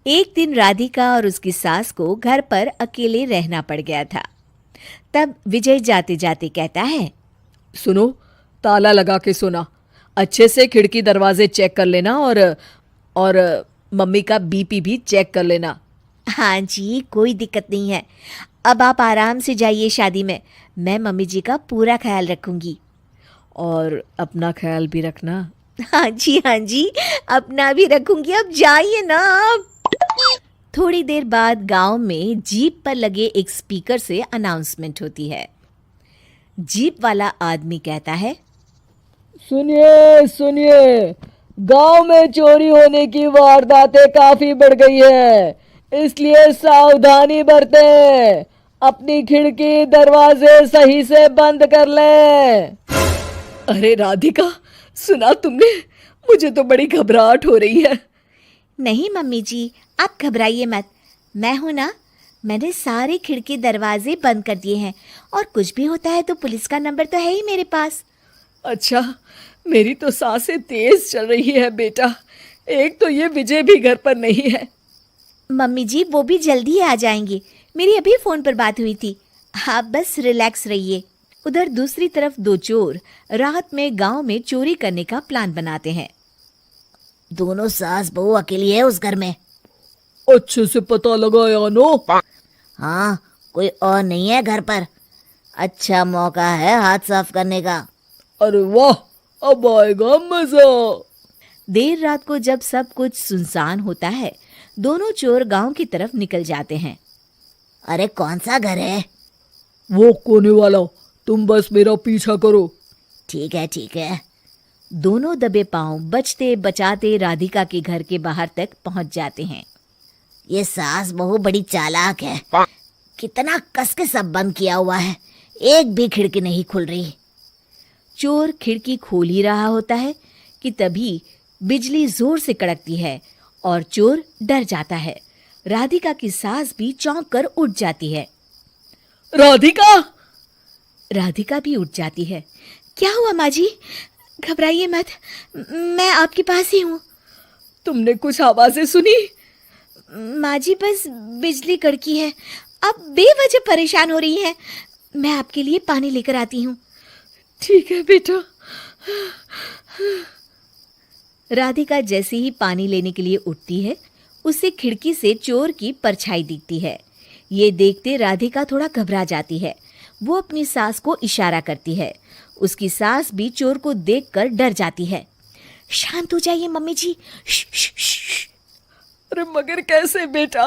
एक दिन राधिका और उसकी सास को घर पर अकेले रहना पड़ गया था। तब विजय जाते जाते कहता है, सुनो, ताला लगा के सोना, अच्छे से खिड़की दरवाजे चेक कर लेना और मम्मी का बीपी भी चेक कर लेना। हाँ जी, कोई दिक्कत नहीं है। अब आप आराम से जाइए शादी में, मैं मम्मी जी का पूरा ख्याल रखूंगी। और अपना ख्याल भी रखना। हाँ जी, अपना भी रखूंगी। अब जाइए ना आप। थोड़ी देर बाद गांव में जीप पर लगे एक स्पीकर से अनाउंसमेंट होती है। जीप वाला आदमी कहता है, सुनिए सुनिए, गांव में चोरी होने की वारदातें काफी बढ़ गई है, इसलिए सावधानी बरतें। अपनी खिड़की दरवाजे सही से बंद कर लें। अरे राधिका, सुना तुमने? मुझे तो बड़ी घबराहट हो रही है। नहीं मम्मी जी, आप घबराइए मत, मैं हूं ना। मैंने सारे खिड़की दरवाजे बंद कर दिए हैं और कुछ भी होता है तो पुलिस का नंबर तो है ही मेरे पास। अच्छा, मेरी तो सांसें तेज चल रही है बेटा। एक तो ये विजय भी घर पर नहीं है। मम्मी जी, वो भी जल्दी ही आ जाएंगे, मेरी अभी फोन पर बात हुई थी। आप बस रिलैक्स रहिए। उधर दूसरी तरफ दो चोर रात में गांव में चोरी करने का प्लान बनाते हैं। दोनों सास बहू अकेली है उस घर में। अच्छे से पता लगाया नो? हाँ, कोई और नहीं है घर पर। अच्छा मौका है हाथ साफ करने का। अरे वाह, अब आएगा मजा। देर रात को जब सब कुछ सुनसान होता है, दोनों चोर गांव की तरफ निकल जाते हैं। अरे कौन सा घर है? वो कोने वाला, तुम बस मेरा पीछा करो। ठीक है। दोनों दबे पांव बचते बचाते राधिका के घर के बाहर तक पहुंच जाते हैं। ये सास बहू बड़ी चालाक है। कितना कस के सब बंद किया हुआ है, एक भी खिड़की नहीं खुल रही। चोर खिड़की खोल ही रहा होता है कि तभी बिजली जोर से कड़कती है और चोर डर जाता है। राधिका की सास भी चौंक कर उठ जाती है। राधिका! राधिका भी उठ जाती है। क्या हुआ माँ जी? घबराइए मत, मैं आपके पास ही हूँ। तुमने कुछ आवाजें सुनी? माँ जी, बस बिजली कड़की है, आप बेवजह परेशान हो रही हैं। मैं आपके लिए पानी लेकर आती हूँ। ठीक है बेटा। राधिका जैसे ही पानी लेने के लिए उठती है, उसे खिड़की से चोर की परछाई दिखती है। ये देखते राधिका थोड़ा घबरा जाती है। वो अपनी सास को इशारा करती है। उसकी सास भी चोर को देखकर डर जाती है। शांत हो जाइए मम्मी जी। श्श। अरे मगर कैसे बेटा?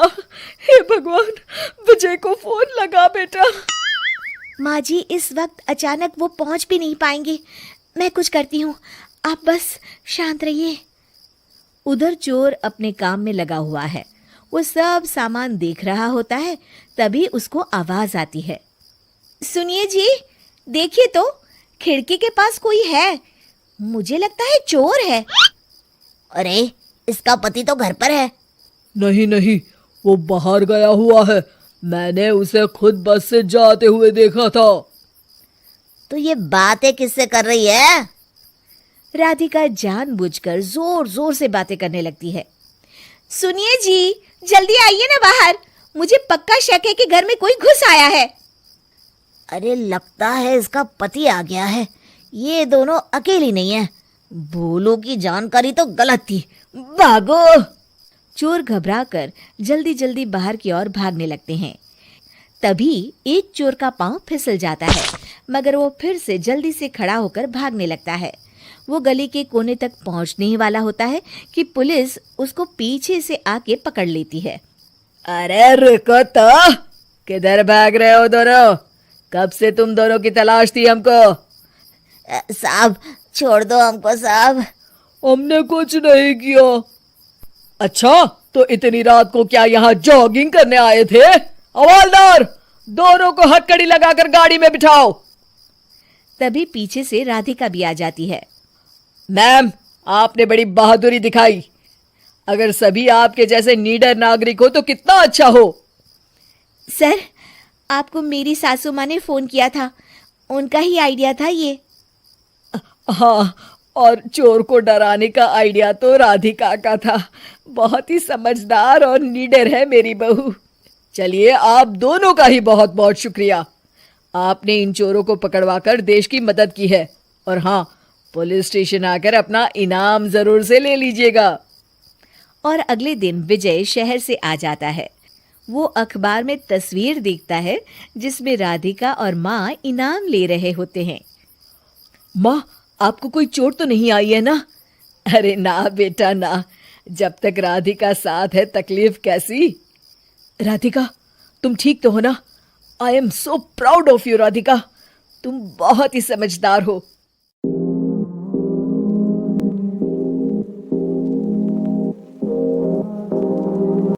हे भगवान, विजय को फोन लगा बेटा। माँ जी, इस वक्त अचानक वो पहुंच भी नहीं पाएंगे। मैं कुछ करती हूँ, आप बस शांत रहिए। उधर चोर अपने काम में लगा हुआ है। वो सब सामान देख रहा होता है। तभी उसको आवाज आती है। सुनिए जी, देखिए तो, खिड़की के पास कोई है। मुझे लगता है चोर है। अरे इसका पति तो घर पर है। नहीं, वो बाहर गया हुआ है। मैंने उसे खुद बस से जाते हुए देखा था। तो ये बातें किससे कर रही है? राधिका जानबूझकर जोर जोर से बातें करने लगती है। सुनिए जी, जल्दी आइए ना बाहर। मुझे पक्का शक है कि घर में कोई घुस आया है। अरे लगता है इसका पति आ गया है। ये दोनों अकेली नहीं है। भोलू की जानकारी तो गलत थी। भागो! चोर घबराकर जल्दी जल्दी बाहर की ओर भागने लगते हैं। तभी एक चोर का पांव फिसल जाता है, मगर वो फिर से जल्दी से खड़ा होकर भागने लगता है। वो गली के कोने तक पहुंचने ही वाला होता है कि पुलिस उसको पीछे से आके पकड़ लेती है। अरे रुको तो, किधर भाग रहे हो दोनों? कब से तुम दोनों की तलाश थी हमको? साहब छोड़ दो हमको साहब। हमने कुछ नहीं किया। अच्छा, तो इतनी रात को क्या यहाँ जॉगिंग करने आए थे? हवलदार, दोनों को हथकड़ी लगाकर गाड़ी में बिठाओ। तभी पीछे से राधिका भी आ जाती है। मैम, आपने बड़ी बहादुरी दिखाई। अगर सभी आपके जैसे नीडर नागरिक हो तो कितना अच्छा हो। सर, आपको मेरी सासू माँ ने फोन किया था, उनका ही आइडिया था ये। हाँ, और चोर को डराने का आइडिया तो राधिका का था। बहुत ही समझदार और नीडर है मेरी बहू। चलिए, आप दोनों का ही बहुत बहुत शुक्रिया। आपने इन चोरों को पकड़वाकर देश की मदद की है। और हाँ, पुलिस स्टेशन आकर अपना इनाम जरूर से ले लीजिएगा। और अगले दिन विजय शहर से आ जाता है। वो अखबार में तस्वीर देखता है जिसमें राधिका और माँ इनाम ले रहे होते हैं। माँ, आपको कोई चोट तो नहीं आई है ना? अरे ना बेटा ना, जब तक राधिका साथ है तकलीफ कैसी। राधिका, तुम ठीक तो हो ना? I am so proud of you Radhika, तुम बहुत ही समझदार हो।